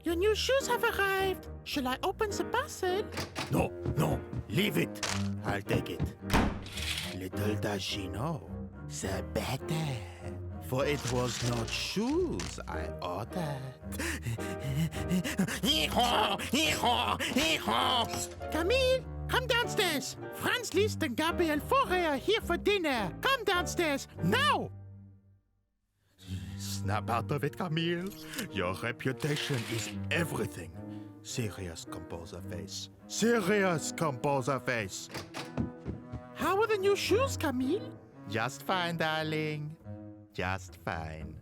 Your new shoes have arrived. Shall I open the parcel? No, leave it. I'll take it. Little does she know, the better. For it was not shoes I ordered. Camille, come downstairs. Franz Liszt and Gabriel Fauré are here for dinner. Come downstairs, now! Snap out of it, Camille. Your reputation is everything. Serious composer face. Serious composer face. How are the new shoes, Camille? Just fine, darling. Just fine.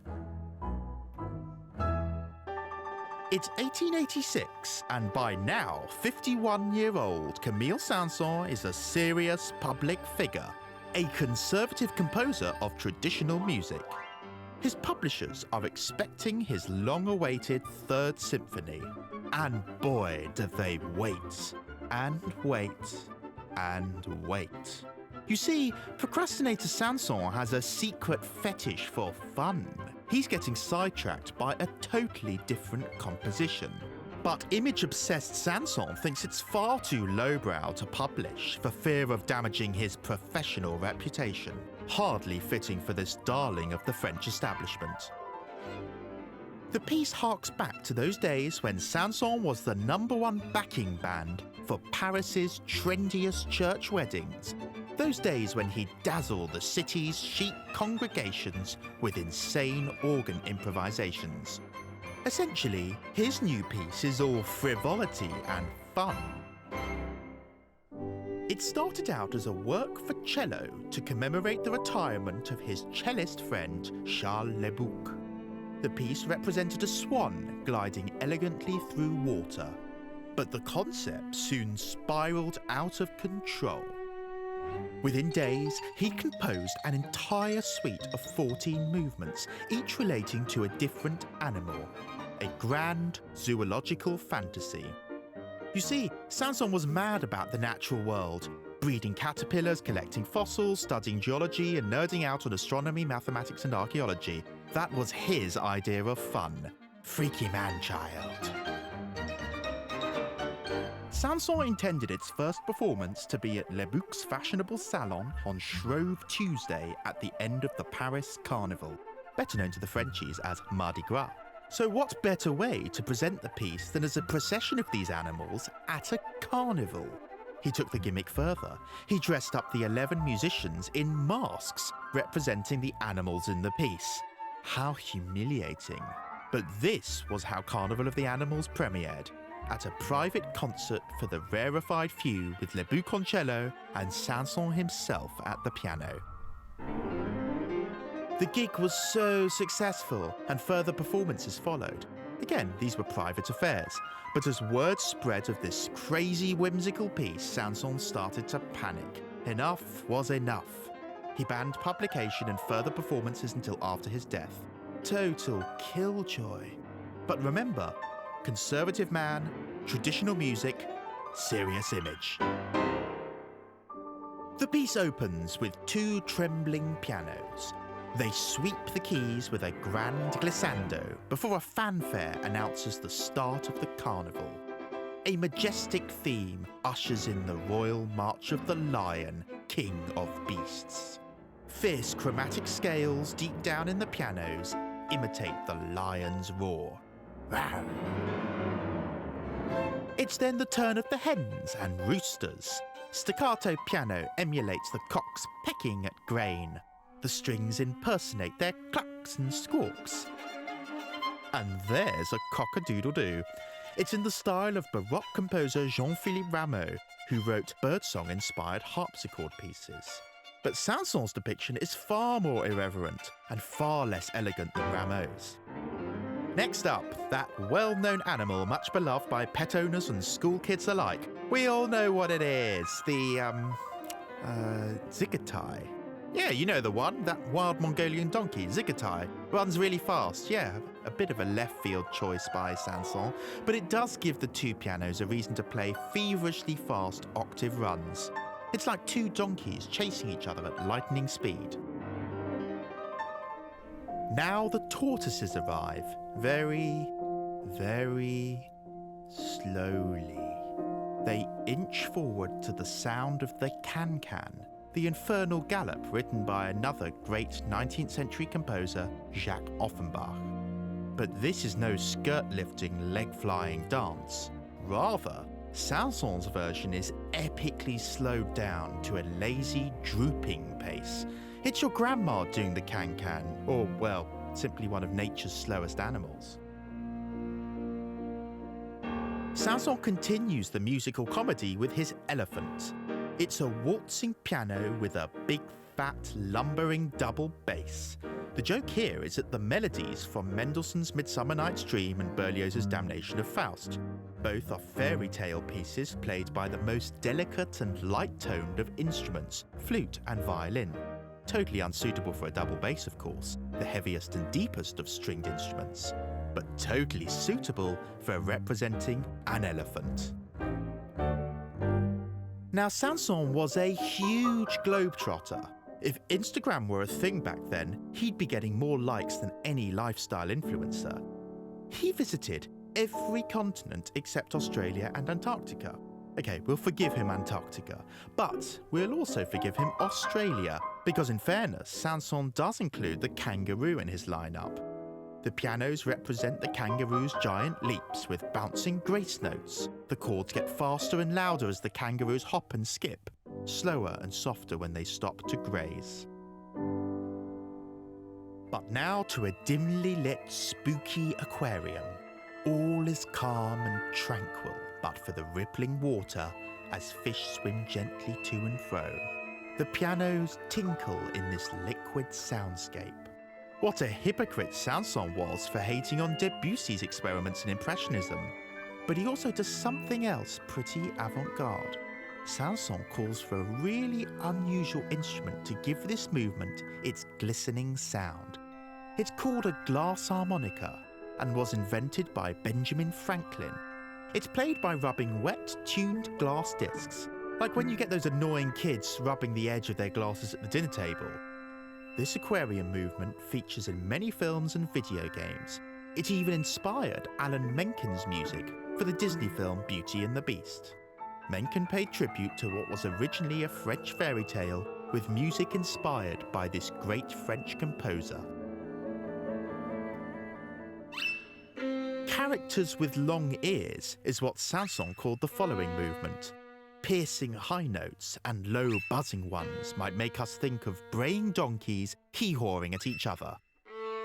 It's 1886, and by now, 51-year-old Camille Saint-Saëns is a serious public figure, a conservative composer of traditional music. His publishers are expecting his long-awaited Third Symphony, and boy, do they wait, and wait, and wait. You see, procrastinator Saint-Saëns has a secret fetish for fun. He's getting sidetracked by a totally different composition. But image-obsessed Saint-Saëns thinks it's far too lowbrow to publish for fear of damaging his professional reputation, hardly fitting for this darling of the French establishment. The piece harks back to those days when Saint-Saëns was the #1 backing band for Paris's trendiest church weddings. Those days when he dazzled the city's chic congregations with insane organ improvisations. Essentially, his new piece is all frivolity and fun. It started out as a work for cello to commemorate the retirement of his cellist friend Charles Lebouc. The piece represented a swan gliding elegantly through water, but the concept soon spiraled out of control. Within days, he composed an entire suite of 14 movements, each relating to a different animal, a grand zoological fantasy. You see, Saint-Saëns was mad about the natural world, breeding caterpillars, collecting fossils, studying geology, and nerding out on astronomy, mathematics, and archaeology. That was his idea of fun. Freaky man-child. Saint-Saëns intended its first performance to be at Lebouc's fashionable salon on Shrove Tuesday at the end of the Paris Carnival, better known to the Frenchies as Mardi Gras. So what better way to present the piece than as a procession of these animals at a carnival? He took the gimmick further. He dressed up the 11 musicians in masks representing the animals in the piece. How humiliating. But this was how Carnival of the Animals premiered, at a private concert for the rarefied few with Lebouc on cello and Saint-Saëns himself at the piano. The gig was so successful, and further performances followed. Again, these were private affairs, but as word spread of this crazy, whimsical piece, Saint-Saëns started to panic. Enough was enough. He banned publication and further performances until after his death. Total killjoy. But remember, conservative man, traditional music, serious image. The piece opens with 2 trembling pianos. They sweep the keys with a grand glissando before a fanfare announces the start of the carnival. A majestic theme ushers in the royal march of the lion, king of beasts. Fierce chromatic scales deep down in the pianos imitate the lion's roar. It's then the turn of the hens and roosters. Staccato piano emulates the cocks pecking at grain. The strings impersonate their clucks and squawks. And there's a cock-a-doodle-doo. It's in the style of Baroque composer Jean-Philippe Rameau, who wrote birdsong-inspired harpsichord pieces. But Saint-Saëns' depiction is far more irreverent and far less elegant than Rameau's. Next up, that well-known animal much beloved by pet owners and school kids alike. We all know what it is. The, Zigatai. Yeah, you know the one, that wild Mongolian donkey, Zigatai. Runs really fast, yeah, a bit of a left-field choice by Saint-Saëns, but it does give the 2 pianos a reason to play feverishly fast octave runs. It's like 2 donkeys chasing each other at lightning speed. Now the tortoises arrive. Very, Very slowly, they inch forward to the sound of the can-can, the infernal gallop written by another great 19th century composer, Jacques Offenbach. But this is no skirt-lifting, leg-flying dance. Rather, Saint-Saëns' version is epically slowed down to a lazy, drooping pace. It's your grandma doing the can-can, or, well, simply one of nature's slowest animals. Saint-Saëns continues the musical comedy with his Elephant. It's a waltzing piano with a big, fat, lumbering double bass. The joke here is that the melodies from Mendelssohn's Midsummer Night's Dream and Berlioz's Damnation of Faust. Both are fairy tale pieces played by the most delicate and light-toned of instruments, flute and violin. Totally unsuitable for a double bass, of course, the heaviest and deepest of stringed instruments, but totally suitable for representing an elephant. Now, Saint-Saëns was a huge globetrotter. If Instagram were a thing back then, he'd be getting more likes than any lifestyle influencer. He visited every continent except Australia and Antarctica. Okay, we'll forgive him Antarctica, but we'll also forgive him Australia, because in fairness, Saint-Saëns does include the kangaroo in his lineup. The pianos represent the kangaroo's giant leaps with bouncing grace notes. The chords get faster and louder as the kangaroos hop and skip, slower and softer when they stop to graze. But now to a dimly lit, spooky aquarium. All is calm and tranquil, but for the rippling water as fish swim gently to and fro. The pianos tinkle in this liquid soundscape. What a hypocrite Saint-Saëns was for hating on Debussy's experiments in Impressionism. But he also does something else pretty avant-garde. Saint-Saëns calls for a really unusual instrument to give this movement its glistening sound. It's called a glass harmonica and was invented by Benjamin Franklin. It's played by rubbing wet, tuned glass discs, like when you get those annoying kids rubbing the edge of their glasses at the dinner table. This aquarium movement features in many films and video games. It even inspired Alan Menken's music for the Disney film Beauty and the Beast. Menken paid tribute to what was originally a French fairy tale with music inspired by this great French composer. Characters with long ears is what Saint-Saëns called the following movement. Piercing high notes and low buzzing ones might make us think of braying donkeys hee-hawing at each other.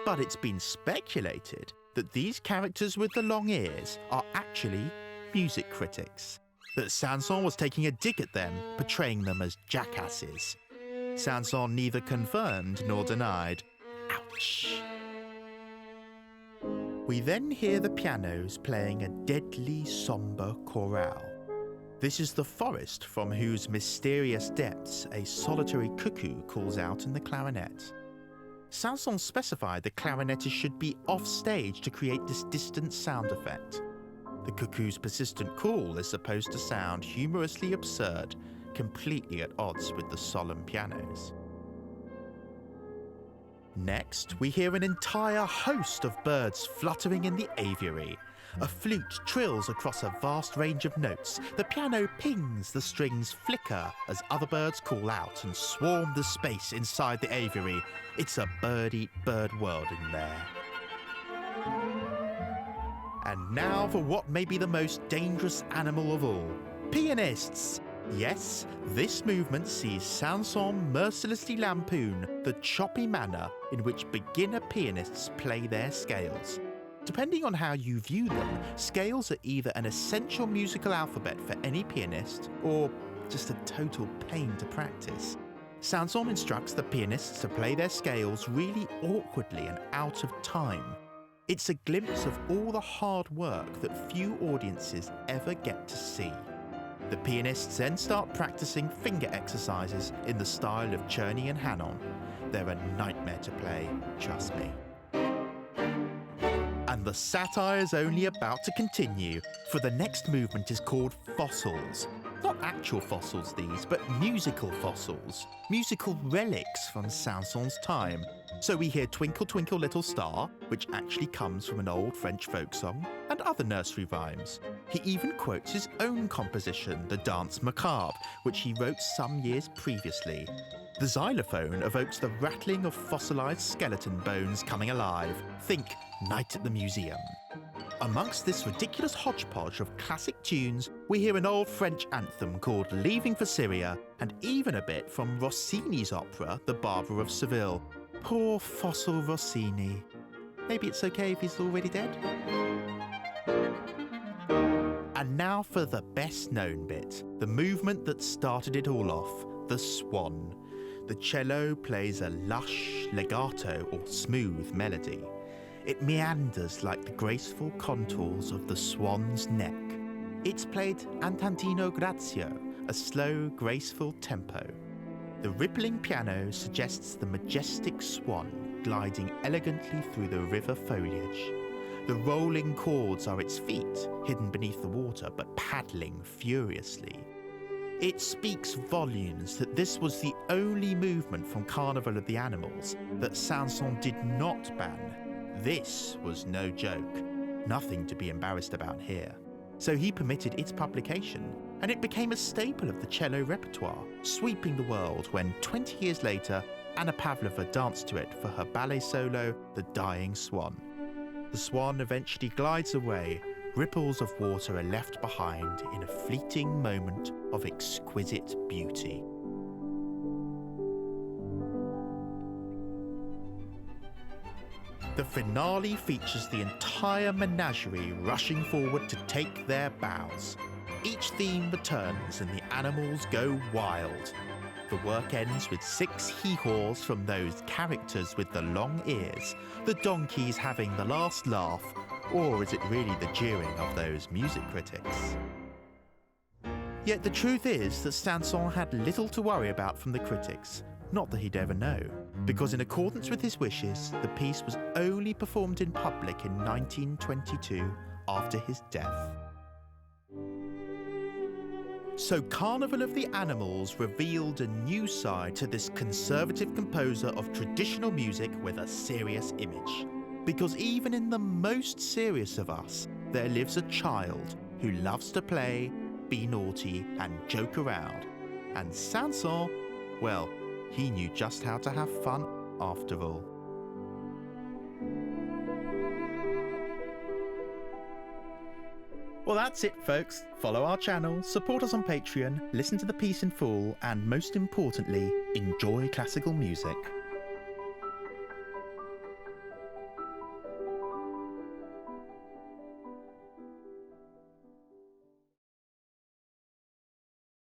But it's been speculated that these characters with the long ears are actually music critics, that Saint-Saëns was taking a dig at them, portraying them as jackasses. Saint-Saëns neither confirmed nor denied. Ouch. We then hear the pianos playing a deadly sombre chorale. This is the forest from whose mysterious depths a solitary cuckoo calls out in the clarinet. Saint-Saëns specified the clarinetist should be off stage to create this distant sound effect. The cuckoo's persistent call is supposed to sound humorously absurd, completely at odds with the solemn pianos. Next, we hear an entire host of birds fluttering in the aviary. A flute trills across a vast range of notes. The piano pings, the strings flicker as other birds call out and swarm the space inside the aviary. It's a bird-eat-bird world in there. And now for what may be the most dangerous animal of all, pianists. Yes, this movement sees Saint-Saëns mercilessly lampoon the choppy manner in which beginner pianists play their scales. Depending on how you view them, scales are either an essential musical alphabet for any pianist or just a total pain to practice. Saint-Saëns instructs the pianists to play their scales really awkwardly and out of time. It's a glimpse of all the hard work that few audiences ever get to see. The pianists then start practicing finger exercises in the style of Czerny and Hannon. They're a nightmare to play, trust me. And the satire is only about to continue, for the next movement is called Fossils. Not actual fossils these, but musical fossils. Musical relics from Saint-Saëns' time. So we hear Twinkle Twinkle Little Star, which actually comes from an old French folk song, and other nursery rhymes. He even quotes his own composition, the Danse Macabre, which he wrote some years previously. The xylophone evokes the rattling of fossilized skeleton bones coming alive. Think Night at the Museum. Amongst this ridiculous hodgepodge of classic tunes, we hear an old French anthem called Leaving for Syria, and even a bit from Rossini's opera, The Barber of Seville. Poor fossil Rossini. Maybe it's okay if he's already dead? And now for the best known bit, the movement that started it all off, the swan. The cello plays a lush, legato or smooth melody. It meanders like the graceful contours of the swan's neck. It's played andantino grazio, a slow, graceful tempo. The rippling piano suggests the majestic swan gliding elegantly through the river foliage. The rolling chords are its feet, hidden beneath the water but paddling furiously. It speaks volumes that this was the only movement from Carnival of the Animals that Saint-Saëns did not ban. This was no joke, nothing to be embarrassed about here. So he permitted its publication, and it became a staple of the cello repertoire, sweeping the world when 20 years later, Anna Pavlova danced to it for her ballet solo, The Dying Swan. The swan eventually glides away. Ripples of water are left behind in a fleeting moment of exquisite beauty. The finale features the entire menagerie rushing forward to take their bows. Each theme returns and the animals go wild. The work ends with 6 hee-haws from those characters with the long ears, the donkeys having the last laugh, or is it really the jeering of those music critics? Yet the truth is that Saint-Saëns had little to worry about from the critics, not that he'd ever know, because in accordance with his wishes, the piece was only performed in public in 1922 after his death. So Carnival of the Animals revealed a new side to this conservative composer of traditional music with a serious image. Because even in the most serious of us, there lives a child who loves to play, be naughty and joke around. And Saint-Saëns, well, he knew just how to have fun after all. Well, that's it, folks. Follow our channel, support us on Patreon, listen to the piece in full, and most importantly, enjoy classical music.